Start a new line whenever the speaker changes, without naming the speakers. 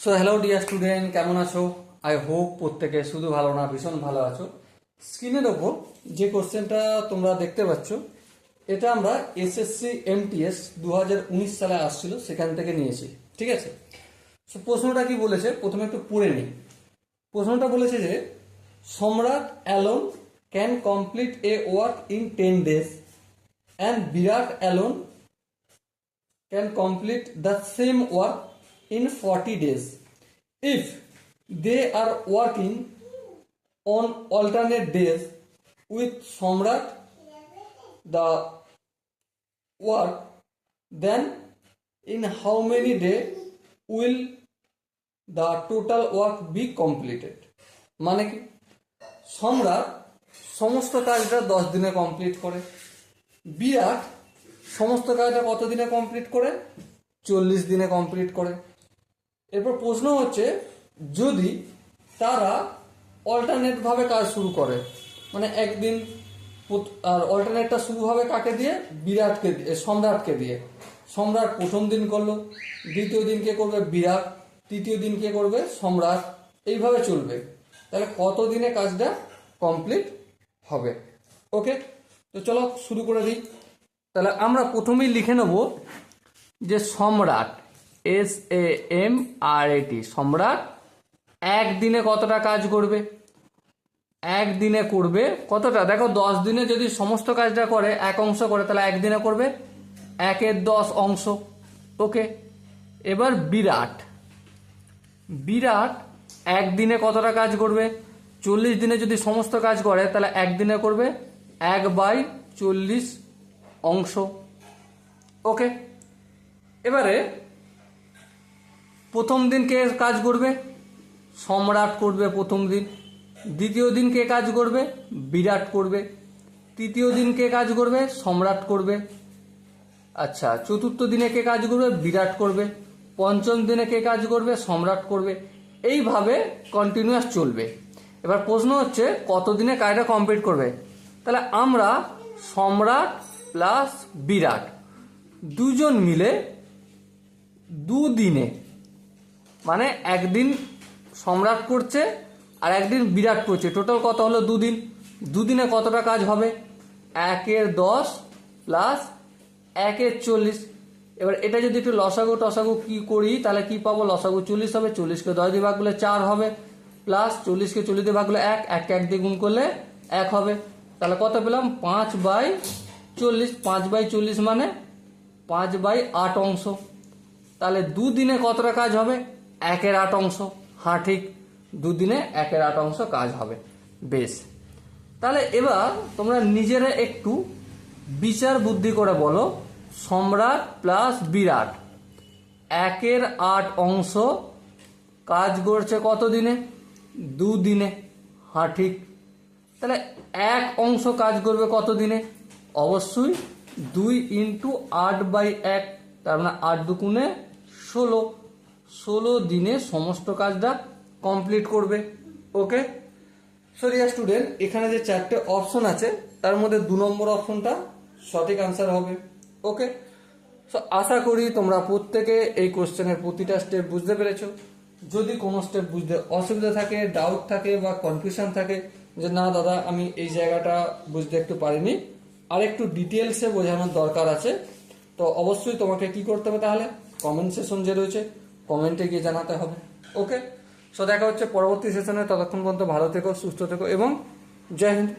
So hello dear student, কেমন আছো? I hope প্রত্যেকে শুধু ভালো না ভীষণ ভালো আছো। স্ক্রিনের ওপর যে কোশ্চেনটা তোমরা দেখতে পাচ্ছ, এটা আমরা এসএসসি এমটিএস 2019 সালে আসছিল, সেখান থেকে নিয়েছি। ঠিক আছে, সো প্রশ্নটা কি বলেছে প্রথমে একটু পড়ে নিই। প্রশ্নটা বলেছে যে সম্রাট alone can complete A work in 10 days and Virat alone can complete the same work in 40 days if they are working on alternate days with Samrat the work, then in how many days will the total work be completed? মানে কি, সম্রাট সমস্ত কাজটা 10 দিনে complete করে, বিরাট সমস্ত কাজটা কত দিনে কমপ্লিট করে? 40 দিনে কমপ্লিট করে। এরপর প্রশ্ন হচ্ছে যদি তারা অল্টারনেট ভাবে কাজ শুরু করে, মানে একদিন, আর অল্টারনেটটা শুরু হবে কাকে দিয়ে? বিরাটকে দিয়ে, সম্রাটকে দিয়ে। সম্রাট প্রথম দিন করলো, দ্বিতীয় দিন কে করবে? বিরাট, তৃতীয় দিন কে করবে? সম্রাট, এইভাবে চলবে। তাহলে কত দিনে কাজটা কমপ্লিট হবে? ওকে, তো চলো শুরু করে দিই। তাহলে আমরা প্রথমেই লিখে নেব যে সম্রাট, SAMRAT, সম্রাট একদিনে কতটা কাজ করবে? একদিনে করবে কতটা? দেখো 10 দিনে যদি সমস্ত কাজটা করে, এক অংশ করে, তাহলে একদিনে করবে 1/10 অংশ। ওকে, এবার বিরাট, বিরাট একদিনে কতটা কাজ করবে? 40 দিনে যদি সমস্ত কাজ করে, তাহলে একদিনে করবে 1/40 অংশ। ওকে, এবারে প্রথম দিন কে কাজ করবে? সম্রাট করবে প্রথম দিন। দ্বিতীয় দিন কে কাজ করবে? বিরাট করবে। তৃতীয় দিন কে কাজ করবে? সম্রাট করবে। আচ্ছা, চতুর্থ দিনে কে কাজ করবে? বিরাট করবে। পঞ্চম দিনে কে কাজ করবে? সম্রাট করবে। এইভাবে কন্টিনিউয়াস চলবে। এবার প্রশ্ন হচ্ছে কত দিনে কাজটা কমপ্লিট করবে? তাহলে আমরা সম্রাট প্লাস বিরাট দুজন মিলে দুদিনে, মানে একদিন সম্রাট করছে আর একদিন বিরাট করছে, টোটাল কত হলো? দুদিন। দুদিনে কতটা কাজ হবে? 1/10 প্লাস 1/40। এবার এটা যদি একটু লসাগু টসাগু কি করি, তাহলে কি পাবো? লসাগু 40 হবে, 40কে 10 দিয়ে ভাগ করলে 4 হবে, প্লাস 40কে 40 দিয়ে ভাগ করলে 1, 1কে 1 দিয়ে গুণ করলে 1 হবে। তাহলে কত পেলাম? 5/40। 5/40 মানে 5/8 অংশ। তাহলে দুদিনে কতটা কাজ হবে? 1/8 অংশ। হ্যাঁ ঠিক, দুদিনে 1/8 অংশ কাজ হবে। বেশ, তাহলে এবার তোমরা নিজেরা একটু বিচার বুদ্ধি করে বলো, সম্রাট প্লাস বিরাট 1/8 অংশ কাজ করছে কত দিনে? দুদিনে। হ্যাঁ ঠিক, তাহলে 1 অংশ কাজ করবে কত দিনে? অবশ্যই 2 × 8/1, তার মানে 8 দুগুণে 16। 16 দিনে সমস্ত কাজটা কমপ্লিট করবে। ওকে, সো ডিয়ার স্টুডেন্ট, এখানে যে 4টে অপশন আছে তার মধ্যে 2 নম্বর অপশনটা সঠিক আনসার হবে। ওকে, সো আশা করি তোমরা প্রত্যেকে এই কোশ্চেনের প্রতিটা স্টেপ বুঝতে পেরেছো। যদি কোনো স্টেপ বুঝতে অসুবিধা থাকে, ডাউট থাকে বা কনফিউশন থাকে যে না দাদা আমি এই জায়গাটা বুঝতে একটু পারিনি, আর একটু ডিটেলসে বোঝানোর দরকার আছে, তো অবশ্যই তোমাকে কি করতে হবে? তাহলে কমেন্ট সেশন যে রয়েছে, কমেন্টে গিয়ে জানাতে হবে। ওকে, সো দেখা হচ্ছে পরবর্তী সেশনে। ততক্ষণ পর্যন্ত ভালো থেকো, সুস্থ থেকো এবং জয় হিন্দ।